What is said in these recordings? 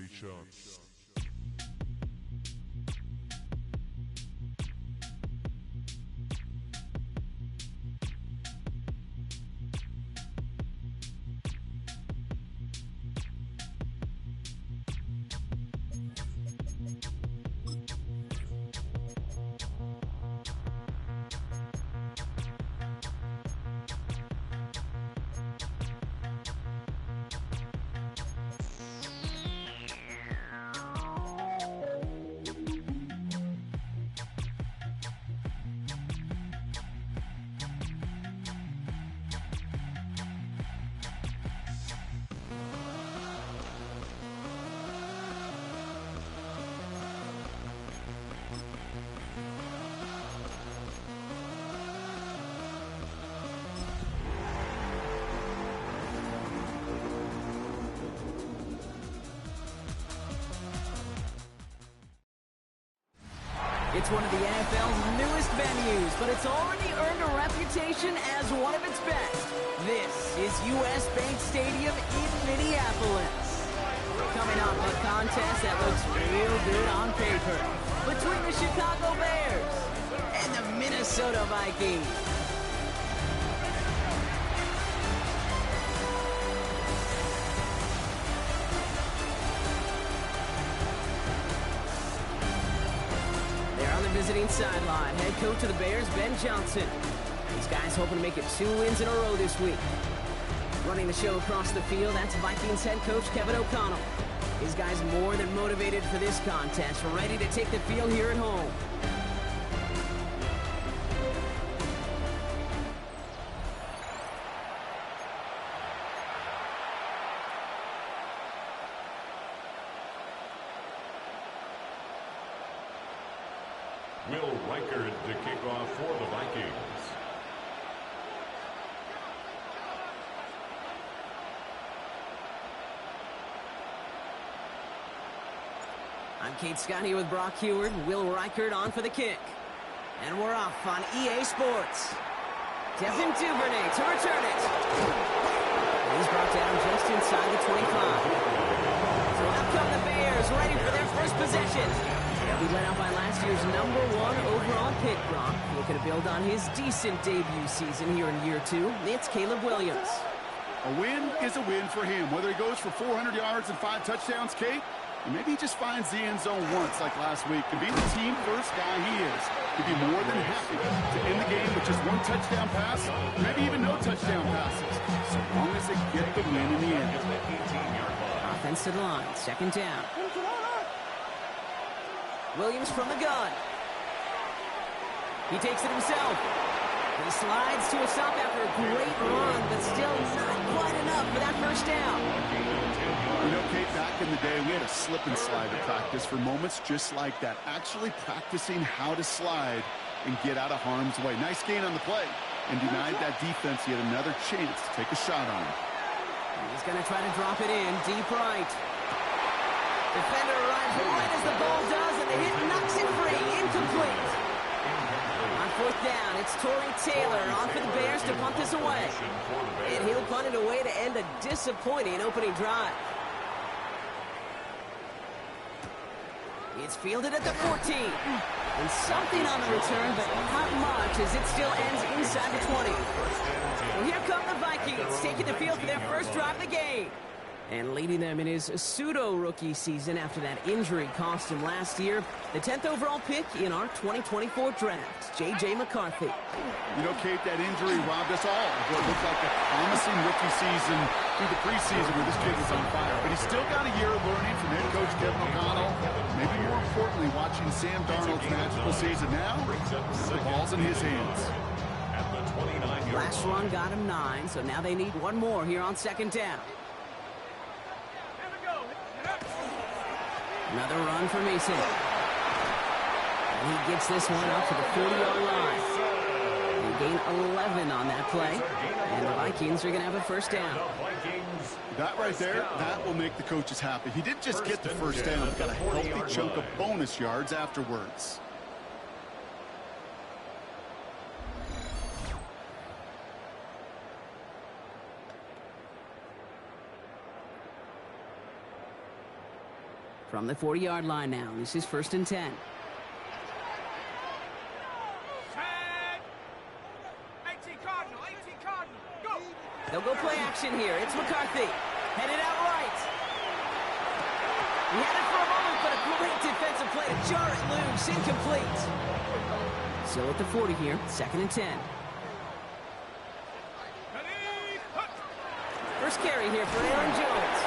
shots. It's one of the NFL's newest venues, but it's already earned a reputation as one of its best. This is U.S. Bank Stadium in Minneapolis. Coming off a contest that looks real good on paper between the Chicago Bears and the Minnesota Vikings. Visiting sideline, head coach of the Bears, Ben Johnson. These guys hoping to make it 2 wins in a row this week. Running the show across the field, that's Vikings head coach Kevin O'Connell. His guys more than motivated for this contest, ready to take the field here at home. Will Reichard to kick off for the Vikings. I'm Kate Scott here with Brock Heward. Will Reichard on for the kick. And we're off on EA Sports. Devin Duvernay to return it. He's brought down just inside the 25. So out come the Bears, ready for their first possession. They'll be led out by last year's #1 overall pick, Brock. Looking to build on his decent debut season here in year 2. It's Caleb Williams. A win is a win for him. Whether he goes for 400 yards and 5 touchdowns, Kate, or maybe he just finds the end zone once like last week. To be the team-first guy he is, he'd be more than happy to end the game with just 1 touchdown pass, maybe even no touchdown passes, so long as they get the win in the end. Offense to the line, second down. Williams from the gun. He takes it himself. He slides to a stop after a great run, but still not quite enough for that first down. You know, Kate, back in the day, we had a slip and slide at practice for moments just like that. Actually practicing how to slide and get out of harm's way. Nice gain on the play, and denied that defense yet another chance to take a shot on him. He's going to try to drop it in, deep right. Defender arrives right as the ball does, and the hit knocks it free. Incomplete. On fourth down, it's Torrey Taylor on for the Bears to punt this away. And he'll punt it away to end a disappointing opening drive. It's fielded at the 14. And something on the return, but not much as it still ends inside the 20. Well, here come the Vikings, taking the field for their first drive of the game. And leading them in his pseudo-rookie season after that injury cost him last year. The 10th overall pick in our 2024 draft, J.J. McCarthy. You know, Kate, that injury robbed us all of what looked like a promising rookie season through the preseason where this kid was on fire. But he's still got a year of learning from head coach Kevin O'Connell. Maybe more importantly, watching Sam Darnold's magical season now. The ball's in his hands. Last run got him 9, so now they need one more here on second down. Another run for Mason. And he gets this one up to the 40-yard line. They gain 11 on that play. And the Vikings are going to have a first down. That right there, that will make the coaches happy. He didn't just get the first down. He got a healthy chunk of bonus yards afterwards. From the 40-yard line now. This is 1st and 10. They'll go play action here. It's McCarthy. Headed out right. He had it for a moment, but a great defensive play to jar it loose. Incomplete. Still at the 40 here. 2nd and 10. First carry here for Aaron Jones.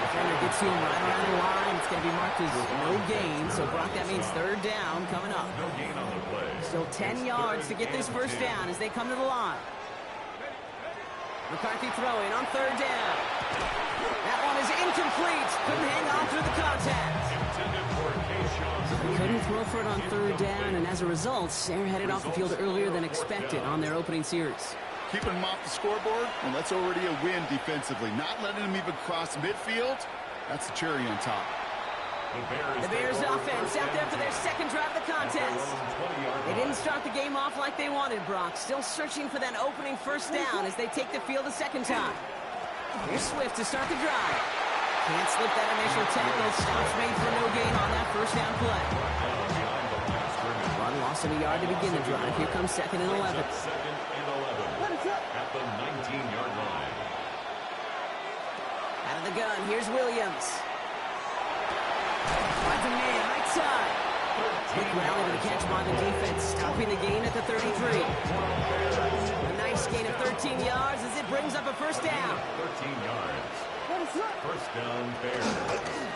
Defender gets to him right around the line. It's going to be marked as no gain. So, Brock, that means 3rd down coming up. No gain on the play. Still 10 yards to get this 1st down as they come to the line. McCarthy throwing on 3rd down. That one is incomplete. Couldn't hang on through the contact. Couldn't throw for it on 3rd down, and as a result, they're headed off the field earlier than expected on their opening series. Keeping them off the scoreboard, well, that's already a win defensively. Not letting them even cross midfield, that's the cherry on top. The Bears offense out there for their 2nd drive of the contest. They didn't start the game off like they wanted, Brock. Still searching for that opening 1st down as they take the field a 2nd time. Here's Swift to start the drive. Can't slip that initial tackle. Stops made for no gain on that 1st down play. Run loss of a yard to begin the drive. Here comes 2nd and 11. At the 19-yard line. Out of the gun, here's Williams. Finds a man right side. Quick rally to the catch by the defense, stopping the gain at the 33. A nice gain of 13 yards as it brings up a 1st down. 13 yards. 1st down, Bears.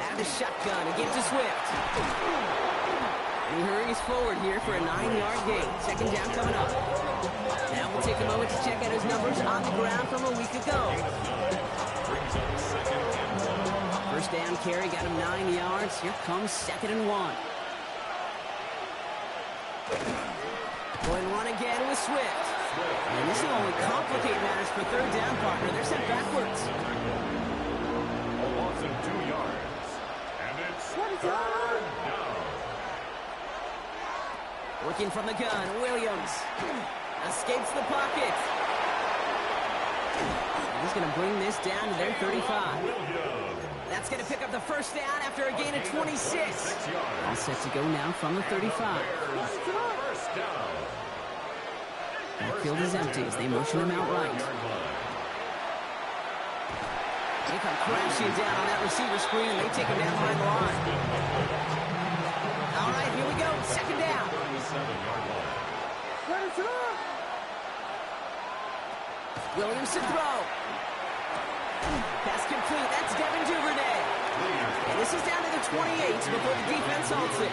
Out of the shotgun, again to Swift. He hurries forward here for a 9-yard gain. 2nd down coming up. Now we'll take a moment to check out his numbers on the ground from a week ago. Brings up 2nd and 1. 1st down carry got him 9 yards. Here comes 2nd and 1. Go and run again with Swift. And this will only complicate matters for 3rd down, partner. They're sent backwards. A loss of 2 yards. And it's 3rd down. Working from the gun, Williams. Escapes the pocket. He's going to bring this down to their 35. That's going to pick up the 1st down after a gain of 26. All set to go now from the 35. Backfield is empty as they motion him out right. They come crashing down on that receiver screen, and they take him down behind the line. All right, here we go. 2nd down. Williams to throw. Pass complete. That's Devin Duvernay. And this is down to the 28 before the defense halts it.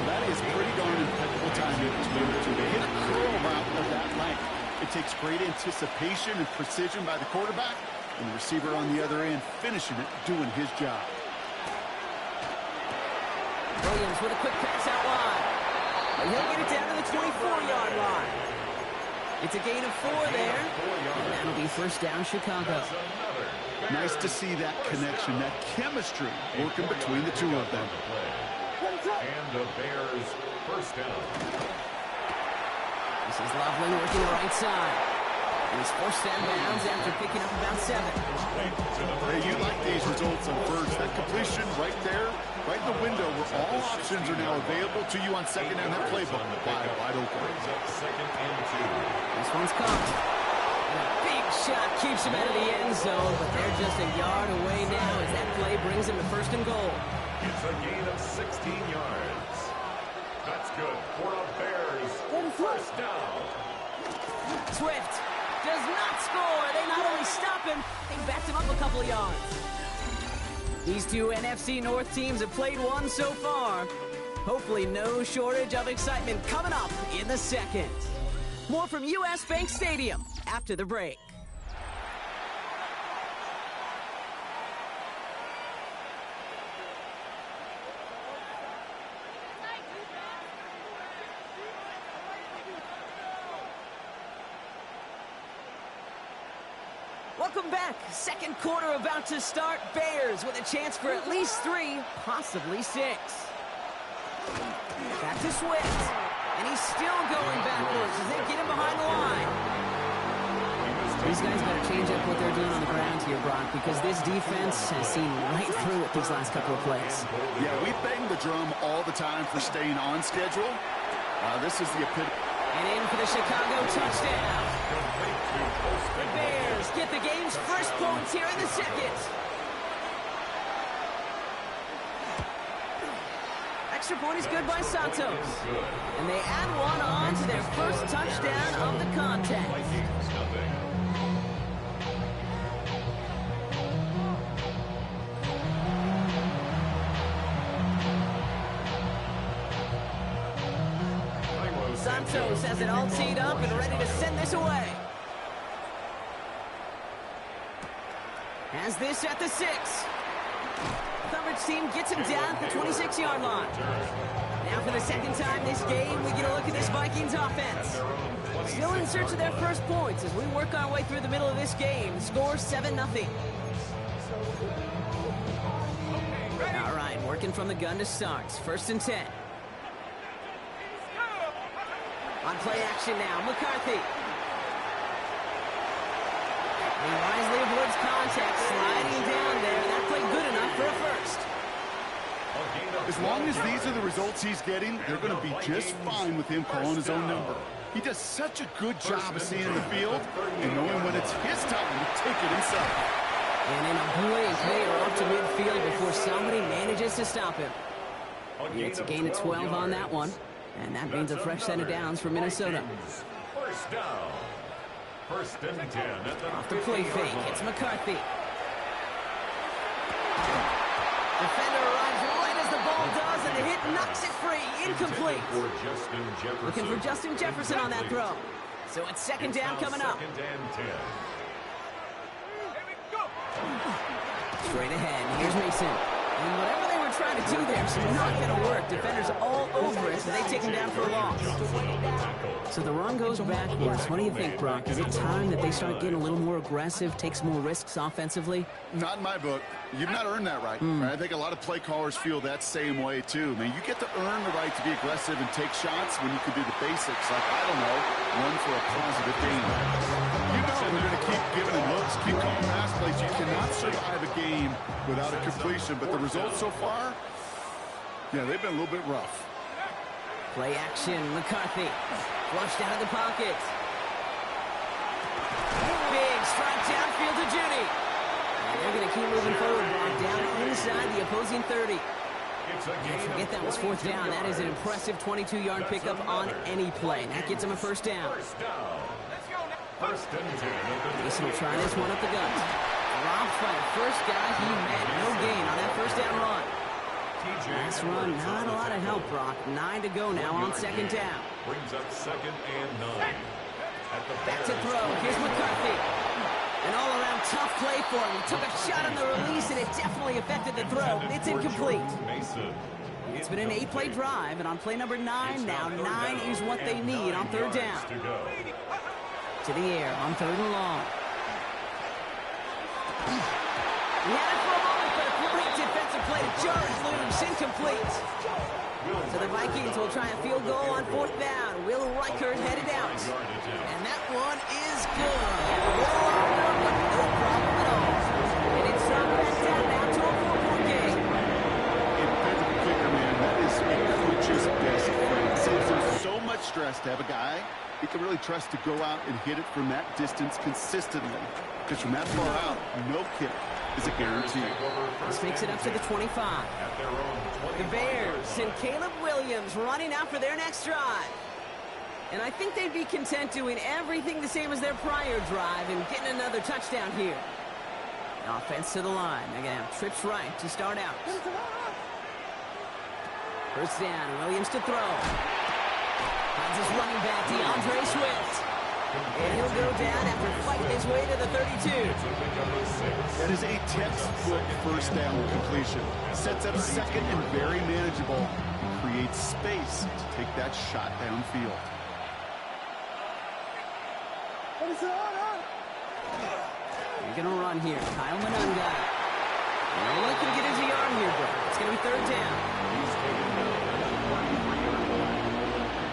That is pretty darn impeccable timing to be able to hit a curl route of that length. It takes great anticipation and precision by the quarterback, and the receiver on the other end finishing it, doing his job. Williams with a quick pass out wide. And he'll get it down to the 24-yard line. It's a gain of 4 there, and that'll be 1st down Chicago. Nice to see that connection, that chemistry working between the two of them. And the Bears 1st down. This is Loveland working the right side. And he's forced out of bounds after picking up about 7. Hey, you like these results on 1st. That completion right there, right in the window where all options are now available to you on 2nd down. That playbook wide open. 2nd and 2. This one's caught. And a big shot keeps him out of the end zone, but they're just a yard away now as that play brings him to 1st and goal. It's a gain of 16 yards. That's good for the Bears. 1st down. Swift does not score. They not only stop him, they backed him up a couple of yards. These two NFC North teams have played one so far. Hopefully no shortage of excitement coming up in the 2nd. More from U.S. Bank Stadium after the break. Welcome back. 2nd quarter about to start. Bears with a chance for at least 3, possibly 6. Back to Swift. And he's still going backwards as they get him behind the line. He These guys got to change up what they're doing on the ground here, Brock, because this defense has seen right through it these last couple of plays. Yeah, we bang the drum all the time for staying on schedule. This is the epitome. And in for the Chicago touchdown. The Bears get the game's first points here in the second. Extra point is good by Santos. And they add one on to their first touchdown of the contest. Santos has it all teed up and ready to send this away. Has this at the 6. Coverage team gets him down at the 26-yard line. Now for the second time this game, we get a look at this Vikings offense. Still in search of their first points as we work our way through the middle of this game. Score 7-0. All right, working from the gun to start. 1st and 10. On play action now, McCarthy. He wisely avoids contact, sliding down there. That played good enough for a first. As long as these are the results he's getting, they're going to be just fine with him calling his own number. He does such a good job of seeing the field and knowing when it's his time to take it himself. And in a blink, they are up to midfield before somebody manages to stop him. It's a gain of 12 on that one. And that means a fresh set of downs for Minnesota. First down. 1st and 10 at the Off the play fake, it's McCarthy. Defender arrives right as the ball does, and the hit knocks it free. Incomplete. Looking for Justin Jefferson on that throw. So it's 2nd down coming up. 2nd and 10. Straight ahead, here's Mason. And whatever they were trying to do there is not going to work. Defenders all over it, so they take him down for a loss. So the run goes backwards. What do you think, Brock? Is it time that they start getting a little more aggressive, take some more risks offensively? Not in my book. You've not earned that right. I think a lot of play callers feel that same way, too. Man, you get to earn the right to be aggressive and take shots when you can do the basics, like, I don't know, run for a positive gain. You know they're going to keep giving him looks, keep calling pass plays. You cannot survive a game without a completion, but the results so far, yeah, they've been a little bit rough. Play action, McCarthy. Flushed out of the pocket. Big strike downfield to Judy. And they're going to keep moving forward, Brock, down inside the opposing 30. Don't forget that was 4th down. That is an impressive 22-yard pickup on any play. That gets him a 1st down. Mason will try this one up the gut. Dropped by the first guy he met. No gain on that 1st down run. Last run, not a lot of help, Brock. 9 to go now on 2nd down. Brings up 2nd and 9. Back to throw. Here's McCarthy. An all-around tough play for him. He took a shot on the release, and it definitely affected the throw. It's incomplete. It's been an 8-play drive, and on play number 9 now, 9 is what they need on 3rd down. To the air on 3rd and long. He had it for a moment, but a great defensive play to jar it loose. Incomplete. So the Vikings will try a field goal on 4th down. Will Reichert headed out. And that one is good. No problem at all. And it's dropped back down now to a 4-point game. Incredible kicker, man. That is a coach's best friend. It saves him so much stress to have a guy he can really trust to go out and hit it from that distance consistently. Because from that far out, no kick is a guarantee. This makes it up to the 25. The Bears and Caleb Williams running out for their next drive. And I think they'd be content doing everything the same as their prior drive and getting another touchdown here. Offense to the line. They're going to have trips right to start out. 1st down, Williams to throw. Finds his running back, DeAndre Swift. And he'll go down after fighting his way to the 32. That is a textbook 1st down completion. Sets up 2nd and very manageable. And creates space to take that shot downfield. You're going to run here. Kyle Manunga. Only can get his yard here, bro. It's going to be 3rd down.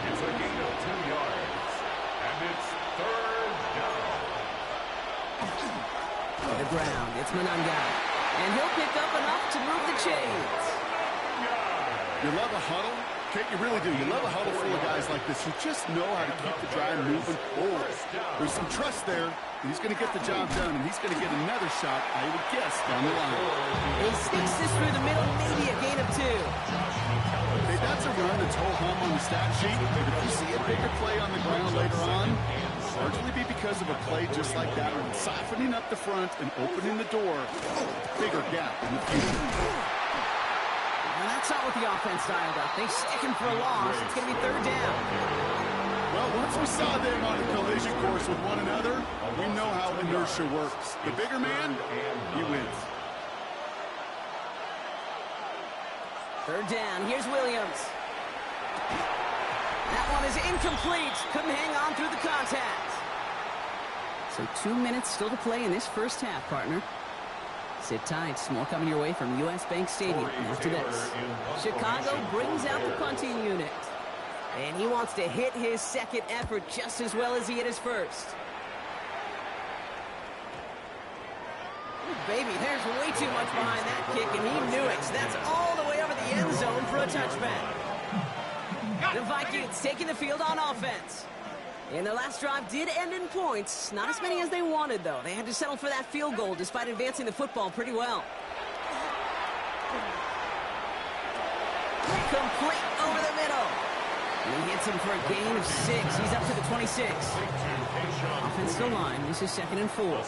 It's a gain of 2 yards. And it's 3rd down. the ground. It's Monangai. And he'll pick up enough to move the chains. You love a huddle? Kate, you really do. You love a huddle full of guys like this who just know how to keep the drive moving forward. There's some trust there. He's going to get the job done, and he's going to get another shot, I would guess, down the line. He sneaks this through the middle, maybe a gain of 2. Hey, that's a run that's ho-hum on the stat sheet. But if you see a bigger play on the ground later on, largely be because of a play just like that one, softening up the front and opening the door. Bigger gap in the future. Well, that's not what the offense dialed up. They stick him for a loss. It's going to be 3rd down. Well, once we saw them on a collision course with one another, we know how inertia works. The bigger man, he wins. 3rd down. Here's Williams. That one is incomplete. Couldn't hang on through the contact. So 2 minutes still to play in this first half, partner. Sit tight. More coming your way from U.S. Bank Stadium after this. Chicago brings out the punting unit. And he wants to hit his second effort just as well as he hit his first. Ooh, baby, there's way too much behind that kick, and he knew it. So that's all the way over the end zone for a touchback. The Vikings taking the field on offense. And their last drive did end in points. Not as many as they wanted, though. They had to settle for that field goal despite advancing the football pretty well. Complete over the middle. And he hits him for a gain of 6. He's up to the 26. Offensive line. This is 2nd and 4.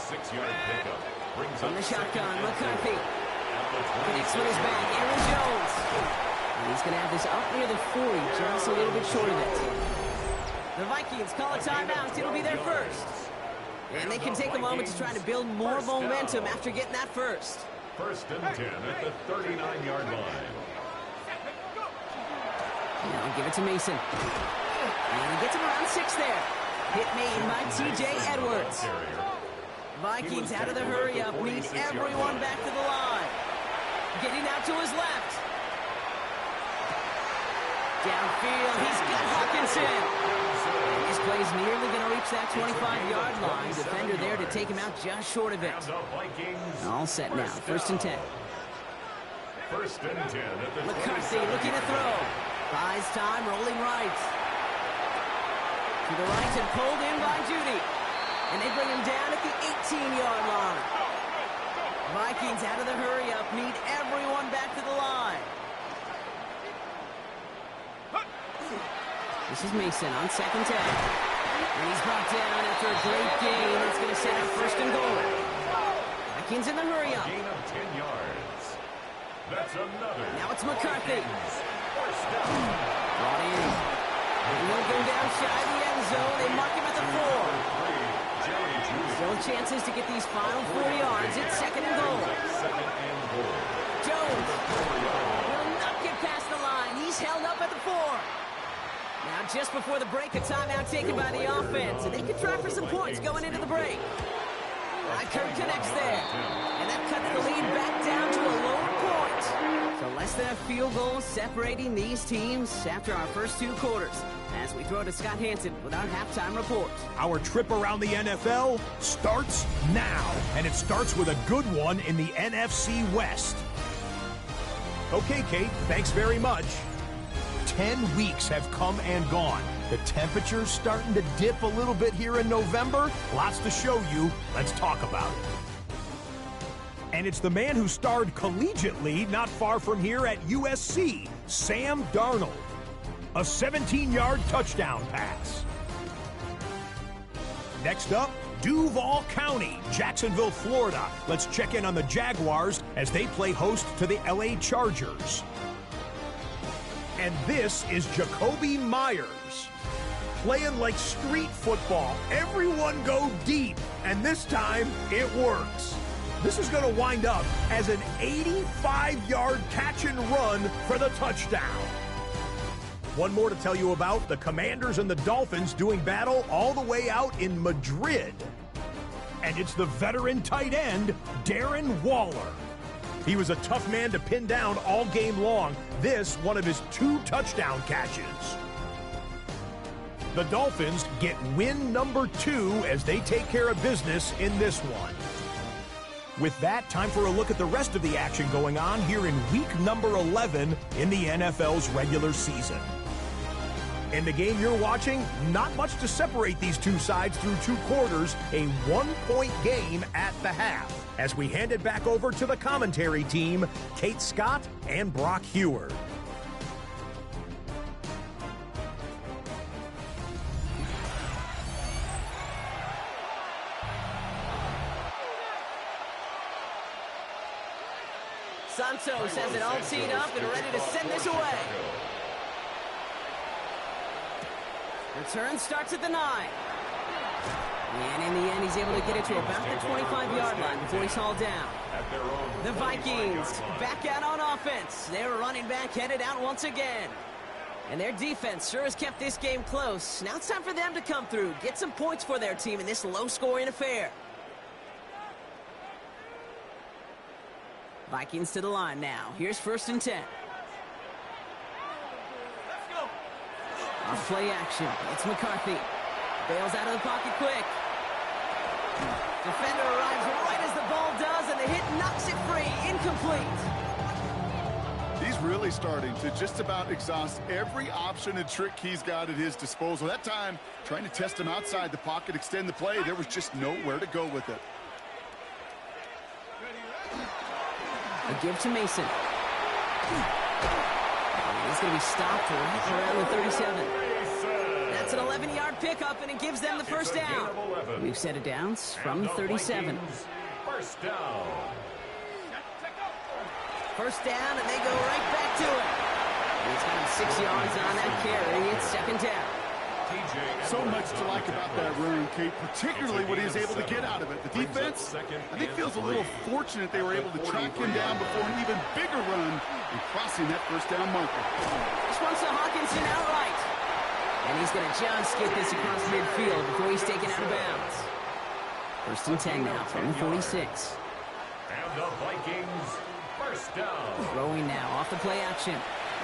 From the shotgun, McCarthy. Connects with his back. Aaron Jones. And he's going to have this up near the 40, just a little bit short of it. The Vikings call a timeout. It'll be their first. And they can take a moment to try to build more momentum after getting that first. 1st and 10 at the 39-yard line. Now give it to Mason. And he gets him around 6 there. Hit made by T.J. Edwards. Vikings out of the hurry-up. Needs everyone back to the line. Getting out to his left. Downfield. He's got Hawkinson. This play's nearly going to reach that 25-yard line. Defender there to take him out just short of it. All set now. 1st and 10. 1st and 10 at the McCarthy looking to throw. Buys time, rolling right. To the right and pulled in by Judy. And they bring him down at the 18-yard line. Vikings out of the hurry-up. Need everyone back to the line. This is Mason on 2nd and 10. And he's brought down after a great gain. It's going to set up 1st and goal. Vikings in the hurry-up. Gain of 10 yards. That's another. Now it's McCarthy. Brought in. And he'll go down shy of the end zone. They mark him at the 4. Still chances to get these final 4 yards. It's 2nd and goal. Jones will not get past the line. He's held up at the 4. Now, just before the break, a timeout taken by the offense. And they can try for some points going into the break. Kirk connects there. And that cuts the lead back down to a lower point. So less than a field goal separating these teams after our first 2 quarters. As we throw to Scott Hansen with our halftime report. Our trip around the NFL starts now. And it starts with a good one in the NFC West. Okay, Kate, thanks very much. 10 weeks have come and gone. The temperature's starting to dip a little bit here in November. Lots to show you. Let's talk about it. And it's the man who starred collegiately not far from here at USC, Sam Darnold. A 17-yard touchdown pass. Next up, Duval County, Jacksonville, Florida. Let's check in on the Jaguars as they play host to the LA Chargers. And this is Jacoby Myers. Playing like street football. Everyone go deep, and this time it works. This is going to wind up as an 85-yard catch and run for the touchdown. One more to tell you about, the Commanders and the Dolphins doing battle all the way out in Madrid. And it's the veteran tight end, Darren Waller. He was a tough man to pin down all game long. This, one of his 2 touchdown catches. The Dolphins get win number 2 as they take care of business in this one. With that, time for a look at the rest of the action going on here in week number 11 in the NFL's regular season. In the game you're watching, not much to separate these two sides through two quarters, a one-point game at the half. As we hand it back over to the commentary team, Kate Scott and Brock Heward. Santos has it all teed up and ready to send this away. Return starts at the 9. And in the end, he's able to get it to about the 25-yard line before he's hauled down. The Vikings back out on offense. Their running back headed out once again. And their defense sure has kept this game close. Now it's time for them to come through, get some points for their team in this low-scoring affair. Vikings to the line now. Here's 1st and 10. Off play action. It's McCarthy. Bails out of the pocket quick. Defender arrives right as the ball does, and the hit knocks it free. Incomplete. He's really starting to just about exhaust every option and trick he's got at his disposal. That time, trying to test him outside the pocket, extend the play, there was just nowhere to go with it. A give to Mason. He's going to be stopped right around the 37. That's an 11-yard pickup, and it gives them the first down. We've set it down from the 37. First down. First down, and they go right back to it. He's got him 6 yards on that carry. It's 2nd down. So much to like about that run, Kate, particularly what he was able to get out of it. The defense, I think, feels a little fortunate they were able to track him down before an even bigger run and crossing that first down marker. This one's to Hawkinson outright. And he's going to just get this across midfield before he's taken out of bounds. 1st and 10 now from the 46. And the Vikings, first down. Throwing now off the play action.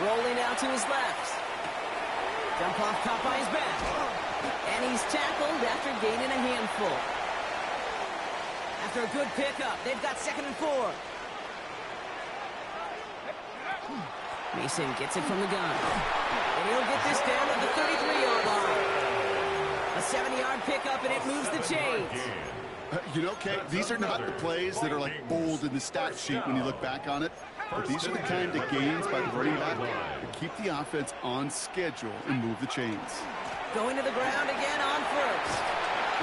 Rolling out to his left. Dump off caught by his back. And he's tackled after gaining a handful. After a good pickup, they've got 2nd and 4. Mason gets it from the gun. And he'll get this down at the 33-yard line. A 7-yard pickup, and it moves the chains. You know, Kate, these are not the plays that are like bold in the stat sheet when you look back on it. But these are the kind of gains by the running back that keep the offense on schedule and move the chains. Going to the ground again on 1st.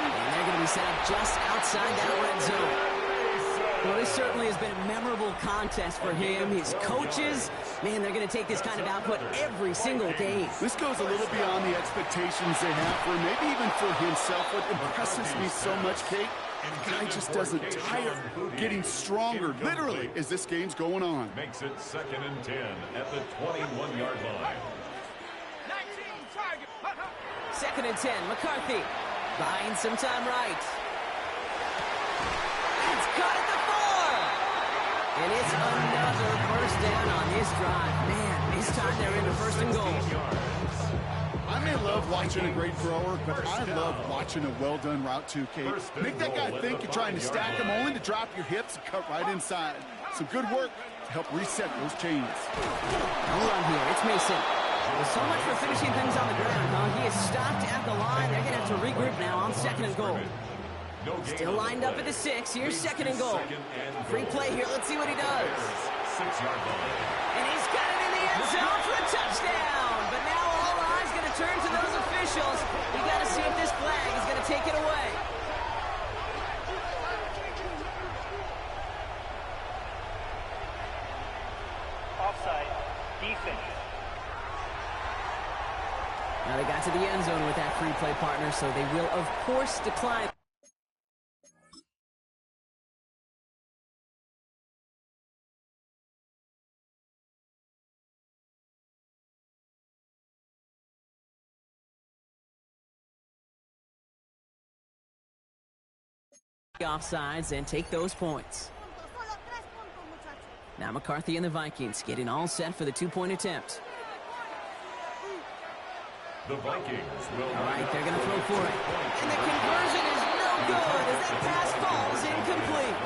And they're going to be set up just outside that red zone. Well, this certainly has been a memorable contest for him. His coaches, man, they're going to take this kind of output every single game. This goes a little beyond the expectations they have for him, maybe even for himself. What impresses me so much, Kate, the guy just doesn't tire, getting stronger, literally, as this game's going on. Makes it 2nd and 10 at the 21-yard line. 2nd and 10, McCarthy buying some time right. It's caught at the 4. And it's another first down on this drive. Man, this time they're into 1st and goal. I may love watching a great thrower, but I love watching a well-done route too, Kate. Make that guy think you're trying to stack them, only to drop your hips and cut right inside. Some good work to help reset those chains. Hold on here, it's Mason. With so much for finishing things on the ground, huh? He is stopped at the line. They're going to have to regroup now on 2nd and goal. Still lined up at the 6. Here's 2nd and goal. Free play here. Let's see what he does. 6-yard line. And he's got it in the end zone for a touchdown. But now all eyes going to turn to those officials. We got to see if this flag is going to take it away. Offside. Defense. Now they got to the end zone with that free play partner, so they will, of course, decline. Offsides and take those points. Now McCarthy and the Vikings getting all set for the 2-point attempt. The Vikings will. All right, they're going to throw for it. And the conversion is no good as that pass falls incomplete.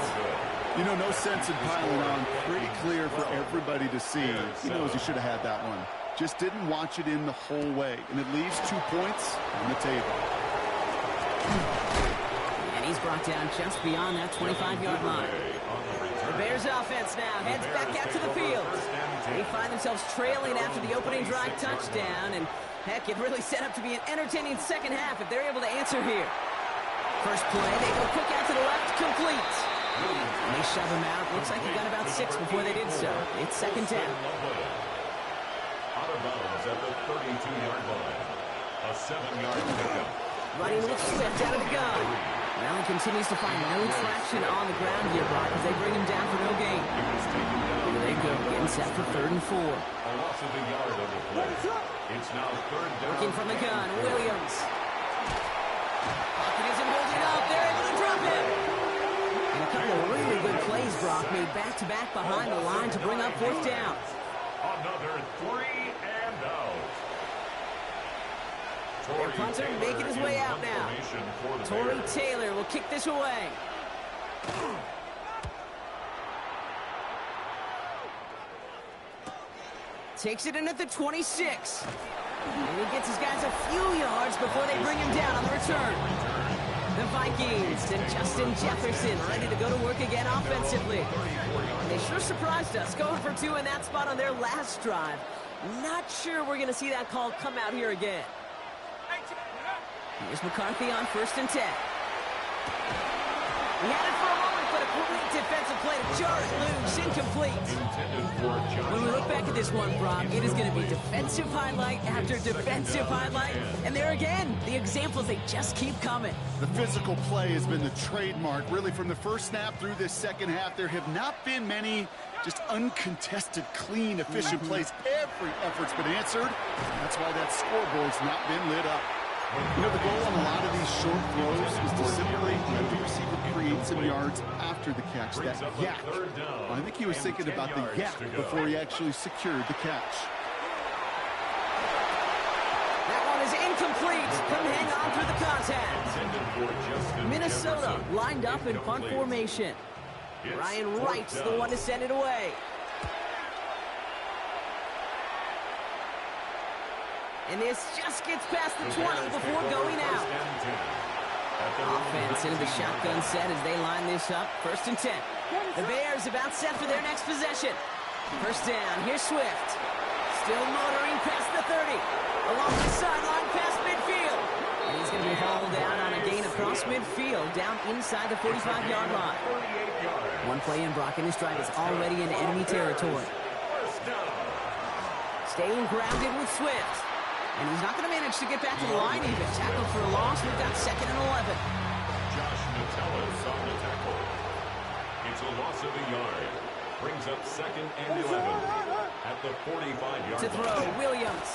You know, no sense in piling on. Pretty clear for everybody to see. He knows he should have had that one. Just didn't watch it in the whole way. And it leaves 2 points on the table. And he's brought down just beyond that 25-yard line. The Bears offense now heads back out to the field. They find themselves trailing after the opening drive touchdown. And heck, it really set up to be an entertaining second half if they're able to answer here. First play, they go quick out to the left, complete. And they shove him out. Looks like he got about 6 before they did so. It's second down. Out of bounds at the 32-yard line. A 7-yard pickup. Running with Swift out of the gun. Well, he continues to find no traction on the ground here, Brock, as they bring him down for no gain. Here they go, getting set for 3rd and 4. A loss of a yard on the play. It's now 3rd down. Working from the gun, Williams. Pocket isn't holding up. They're able to drop him. And a couple of really good plays, Brock, made back-to-back behind the line to bring up 4th down. Another 3 and out. Their punter making his way out now. Torrey Taylor will kick this away. Takes it in at the 26. And he gets his guys a few yards before they bring him down on the return. The Vikings and Justin Jefferson ready to go to work again offensively. They sure surprised us, going for 2 in that spot on their last drive. Not sure we're going to see that call come out here again. Here's McCarthy on 1st and 10. He had it for a moment, but a quick defensive play to jar it loose, incomplete. When we look back at this one, Brock, it is going to be defensive highlight after defensive highlight. And there again, the examples, they just keep coming. The physical play has been the trademark. Really, from the first snap through this second half, there have not been many just uncontested, clean, efficient plays. Every effort's been answered. That's why that scoreboard's not been lit up. You know, the goal on a lot of these short throws is to simply let the receiver create some yards after the catch, that yak. Well, I think he was thinking about the yak before he actually secured the catch. That one is incomplete. Couldn't hang on through the contact. Minnesota lined up in punt formation. Ryan Wright's the one to send it away. And this just gets past the 20 before going out. Offense into the shotgun set as they line this up. 1st and 10. The Bears about set for their next possession. 1st down. Here's Swift. Still motoring past the 30. Along the sideline past midfield. And he's going to be hauled down on a gain across midfield, down inside the 45-yard line. One play in, Brock, and this drive is already in enemy territory. Staying grounded with Swift. And he's not going to manage to get back to the line even. Tackled for a loss. We've got 2nd and 11. Josh Metellus on the tackle. It's a loss of a yard. Brings up 2nd and 11 at the 45-yard line. To throw, Williams.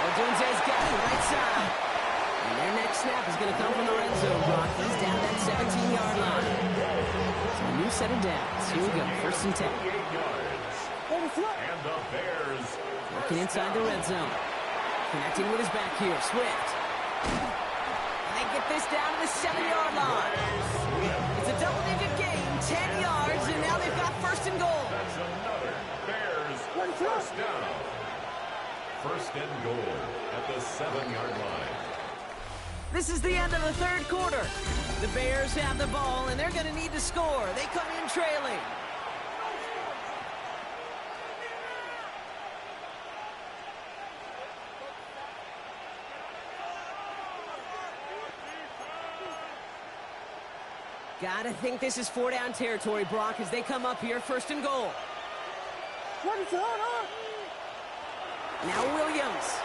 Odunze's got it right side. And their next snap is going to come from the red zone, Brock. He's down that 17-yard line. So a new set of downs. Here we go. 1st and 10. And the Bears working inside the red zone. Connecting with his back here, Swift. And they get this down to the 7-yard line. It's a double-digit gain, 10 yards, and now they've got 1st and goal. That's another Bears 1st down. 1st and goal at the 7-yard line. This is the end of the 3rd quarter. The Bears have the ball, and they're going to need to score. They come in trailing. Gotta think this is 4-down territory, Brock, as they come up here, 1st and goal. Now Williams.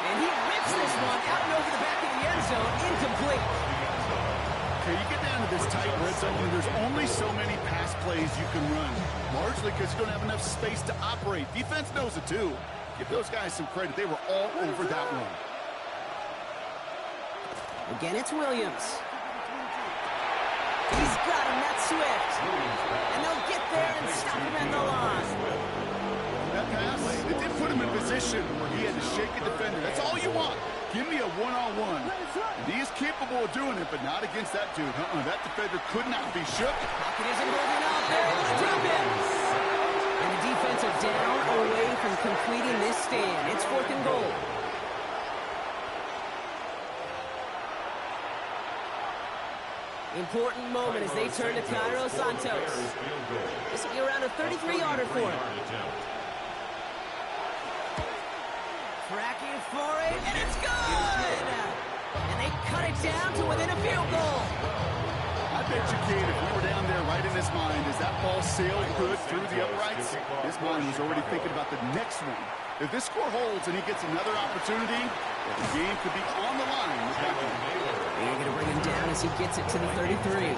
And he rips this one out and over the back of the end zone, incomplete. Okay, you get down to this tight red zone, and there's only so many pass plays you can run, largely because you don't have enough space to operate. Defense knows it too. Give those guys some credit. They were all over that one. Again, it's Williams. He's got him, that's Swift. And they'll get there and stop him at the line. That pass, it did put him in a position where he had to shake a defender. That's all you want. give me a one-on-one. And he is capable of doing it, but not against that dude. That defender could not be shook. Pocket isn't holding up. They're able to drop him. And the defense are down away from completing this stand. It's 4th and goal. Important moment as they turn to Cairo Santos. This will be around a 33-yarder for him. Tracking for it, and it's good! And they cut it down to within a field goal. I bet you, Kate, if we were down there right in his mind, as that ball sailed good through the uprights, his mind was already thinking about the next one. If this score holds and he gets another opportunity, the game could be on the line with that one. They're going to bring him down as he gets it to the 33.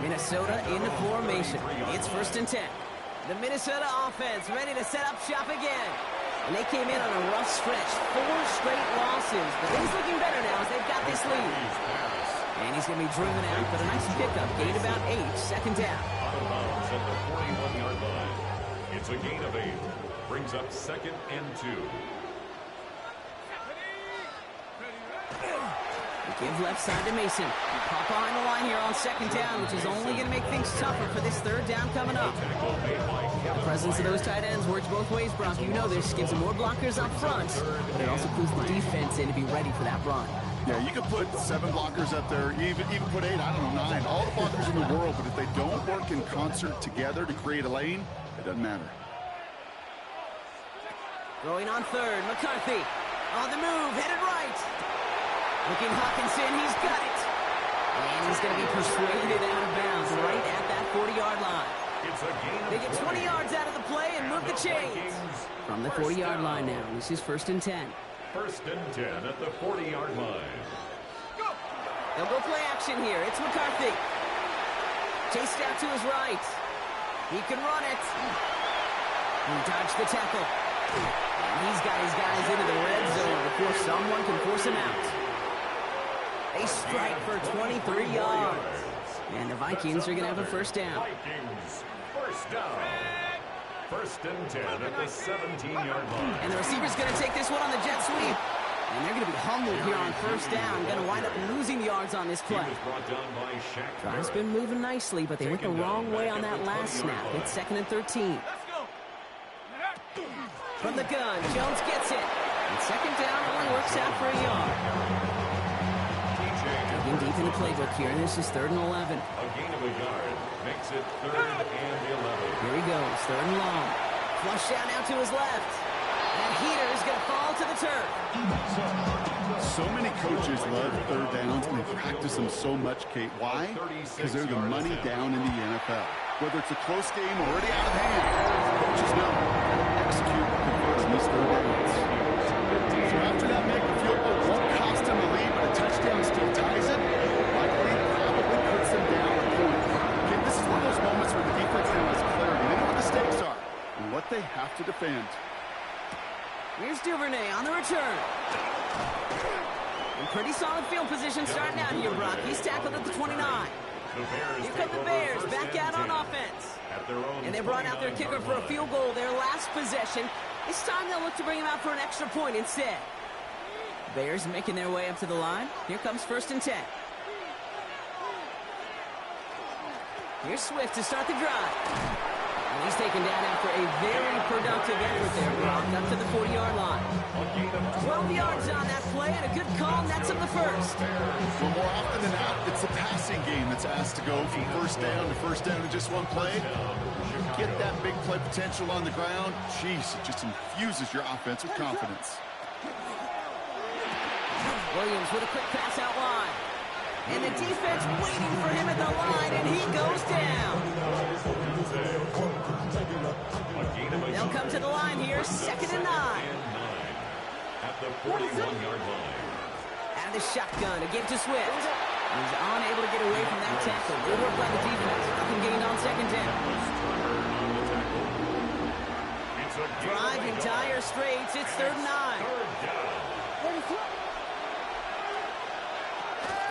Minnesota in the formation. It's 1st and 10. The Minnesota offense ready to set up shop again. And they came in on a rough stretch. 4 straight losses. But he's looking better now as they've got this lead. And he's going to be driven out, but a nice pickup. Gain about 8. 2nd down. Out of bounds at the 41-yard line. It's a gain of 8. Brings up 2nd and 2. Give left side to Mason. Pop behind the line here on 2nd down, which is only going to make things tougher for this 3rd down coming up. The presence of those tight ends works both ways, Brock. You know this. Gives them more blockers up front, but it also puts the defense in to be ready for that run. Yeah, you could put 7 blockers up there, even put 8, I don't know, 9. All the blockers in the world, but if they don't work in concert together to create a lane, it doesn't matter. Throwing on 3rd, McCarthy. On the move, headed right. Looking Hawkinson, he's got it. And he's going to be persuaded out of bounds right at that 40-yard line. They get 20 yards out of the play and move the chains. From the 40-yard line now, this is 1st and 10. 1st and 10 at the 40-yard line. They'll go play action here. It's McCarthy. Chased out to his right. He can run it. He dodged the tackle. And he's got his guys into the red zone before someone can force him out. They strike for 23 yards. And the Vikings are going to have a 1st down. Vikings, 1st down. 1st and 10 at the 17-yard line. And the receiver's going to take this one on the jet sweep. And they're going to be humbled here on 1st down. Going to wind up losing yards on this play. Drive's been moving nicely, but they went the wrong way on that last snap. It's 2nd and 13. From the gun, Jones gets it. And 2nd down only works out for a yard. Deep in the playbook here, and this is 3rd and 11. A gain of a yard makes it 3rd and 11. Here he goes, 3rd and long. Flush down now to his left. And Heater is going to fall to the turf. So many coaches love 3rd downs, and they practice them so much, Kate. Why? Because they're the money down in the NFL. Whether it's a close game or already out of hand, coaches know how to execute and convert on these 3rd downs. So after that make the field goal won't cost them the lead, but a touchdown still ties it. Likely probably puts them down a point. Okay, this is one of those moments where the defense now has clarity. They know what the stakes are and what they have to defend. Here's Duvernay on the return. In pretty solid field position starting out here, Brock. He's tackled at the 29. Here come the Bears back out on offense. And they brought out their kicker for a field goal their last possession. This time they'll look to bring him out for an extra point instead. Bears making their way up to the line. Here comes 1st and 10. Here's Swift to start the drive. And he's taken down after a very productive effort there, Brock, up to the 40-yard line. 12 yards on that play, and a good call nets him the 1st. Well, more often than not, it's a passing game that's asked to go from 1st down to 1st down in just one play. Get that big play potential on the ground. Jeez, it just infuses your offense with confidence. Williams with a quick pass out wide. And the defense waiting for him at the line, and he goes down. They'll come to the line here, 2nd and 9. At the 41-yard line. Out of the shotgun, a give to Swift. He's unable to get away from that tackle. Good work by the defense. Nothing gained on 2nd down. Driving Dire Straits, it's 3rd and 9.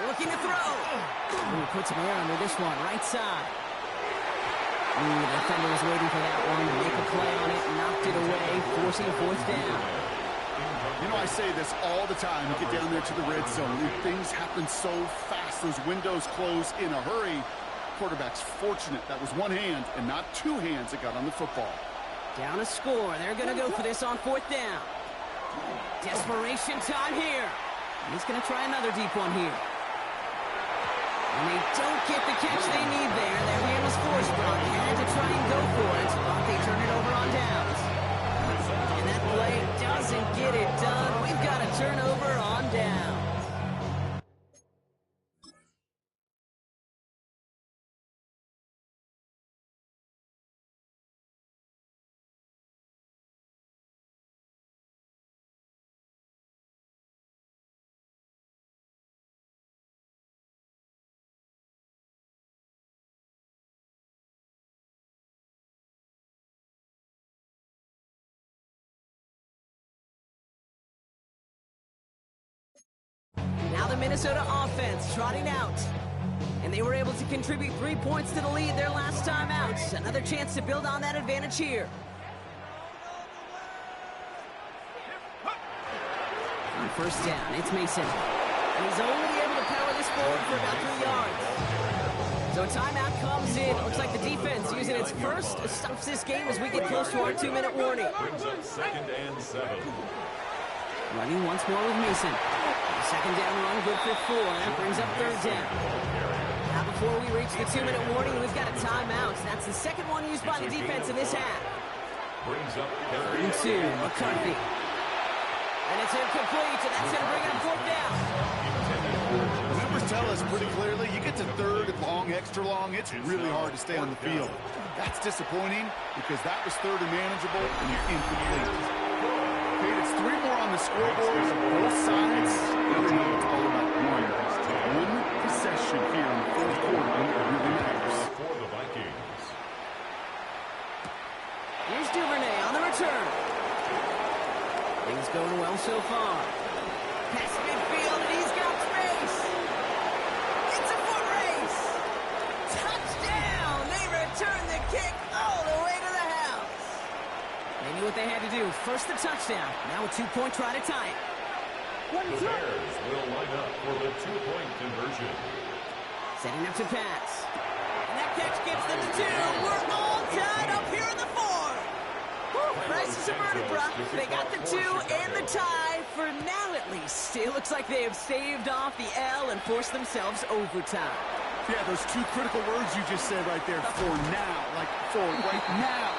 Looking to throw. Ooh, puts some air under this one, right side. Ooh, the defender was waiting for that one to make a play on it, knocked it away, forcing 4th down. You know, I say this all the time. You get down there to the red zone, and things happen so fast. Those windows close in a hurry. Quarterback's fortunate that was one hand and not two hands that got on the football. Down a score. They're going to go for this on 4th down. Desperation time here. He's going to try another deep one here. And they don't get the catch they need there. Their hand was forced, Brock. Had to try and go for it, but they turn it over on downs. And that play doesn't get it done. We've got a turnover on downs. Now the Minnesota offense trotting out. And they were able to contribute 3 points to the lead their last time out. Another chance to build on that advantage here. On 1st down, it's Mason. And he's only able to power this forward for about 3 yards. So a timeout comes in. Looks like the defense using its first stops this game as we get close to our 2-minute warning. Brings up 2nd and 7. Running once more with Mason. 2nd down run, good for 4. That brings up 3rd down. Now before we reach the 2-minute warning, we've got a timeout. That's the second one used by the defense in this half. Brings up 3rd and 2, McCarthy. And it's incomplete, and that's going to bring it up 4th down. The numbers tell us pretty clearly, you get to 3rd and long, extra long, it's really hard to stay on the field. That's disappointing because that was 3rd and manageable and you're incomplete. Okay, it's 3 more on the scoreboard, both sides. Really know it's all about one possession here in the 4th quarter when it really matters. for the Vikings. Here's Duvernay on the return. Things going well so far. Past midfield, and he's got space. It's a foot race. Touchdown! They return the kick all the way to the house. They knew what they had to do. First the touchdown. Now a 2-point try to tie it. The Bears will line up for the 2-point conversion. Setting up to pass. And that catch gets them to 2. We're all tied up here in the 4th. Crisis averted, Brock. They got the 2 and the tie for now at least. It looks like they have staved off the L and forced themselves overtime. Yeah, those 2 critical words you just said right there, for now, like for right now.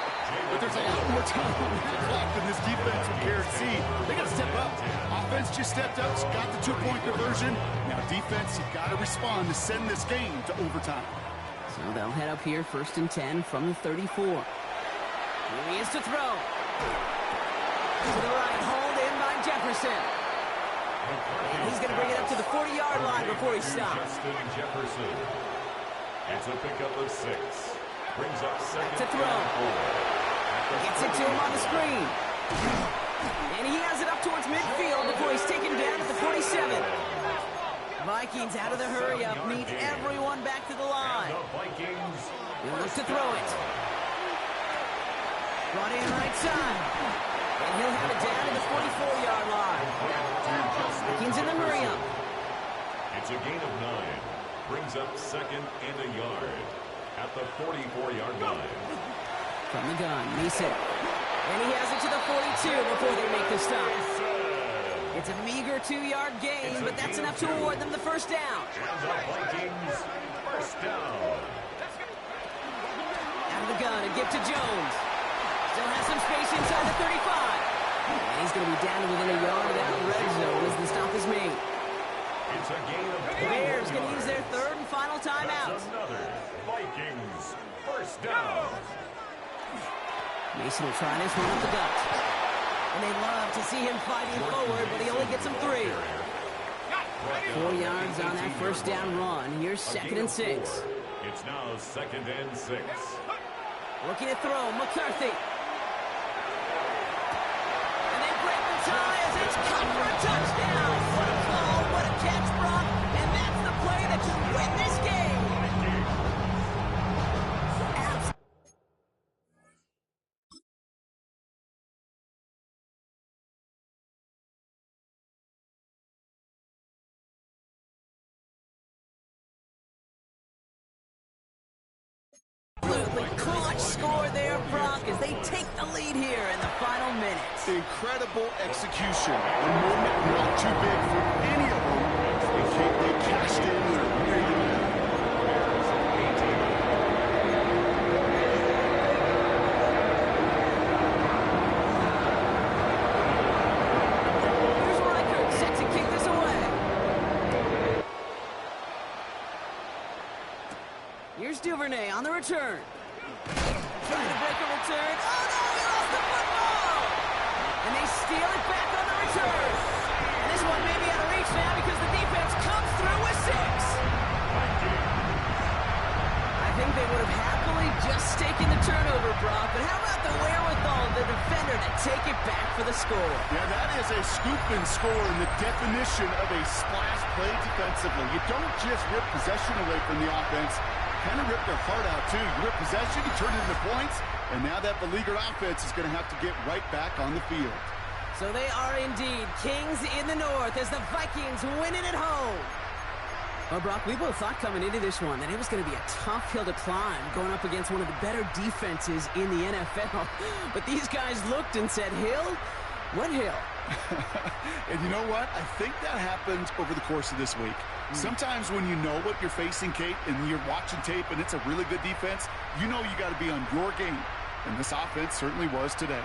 But there's a lot more time on the clock than this defense will guarantee. They got to step up. Offense just stepped up, got the 2-point conversion. Now defense, you've got to respond to send this game to overtime. So they'll head up here, 1st and 10 from the 34. Here he is to throw. To the right, hauled in by Jefferson. And he's going to bring it up to the 40-yard line before he stops. Justin Jefferson. It's a pickup of 6. Brings up 2nd To throw. Gets it to him on the screen. And he has it up towards midfield before he's taken down at the 47. Vikings out of the hurry-up, need everyone back to the line. The Vikings. He'll look to throw it. Brought in right side. And he'll have it down to the 44-yard line. Vikings in the hurry-up. It's a gain of 9. Brings up 2nd and a yard at the 44-yard line. From the gun, Mason. And he has it to the 42 before they make the stop. It's a meager 2-yard gain, but that's enough to award them the 1st down. And the Vikings, 1st down. Out of the gun, a give to Jones. Still has some space inside the 35. And he's going to be down to within a yard of that red zone as the stop is made. It's a gain of 2. The Bears going to use their 3rd and final timeout. That's another Vikings, 1st down. Mason will try this one up the gut. And they love to see him fighting forward, but he only gets him 3. 4 yards on that 1st down run. Here's 2nd and 6. It's now 2nd and 6. Looking to throw, McCarthy. And they break the tie as it's caught for a touchdown. What a call, what a catch, Brock. And that's the play that can win this lead here in the final minute. Incredible execution. A moment not too big for any of them. They cashed in and are ready to win. Here's Reichert set to kick this away. Here's Duvernay on the return. Trying to break a return. Oh, no, he lost the football! And they steal it back on the return. And this one may be out of reach now because the defense comes through with 6. I think they would have happily just taken the turnover, Brock, but how about the wherewithal of the defender to take it back for the score? Yeah, that is a scoop and score in the definition of a splash play defensively. You don't just rip possession away from the offense. Kind of rip their heart out, too. You rip possession, you turn it into points, and now that beleaguered offense is going to have to get right back on the field. So they are indeed kings in the north as the Vikings win it at home. Well, Brock, we both thought coming into this one that it was going to be a tough hill to climb going up against one of the better defenses in the NFL. But these guys looked and said, Hill? What hill? And you know what? I think that happened over the course of this week. Sometimes when you know what you're facing, Kate, and you're watching tape and it's a really good defense, you know you got to be on your game. And this offense certainly was today.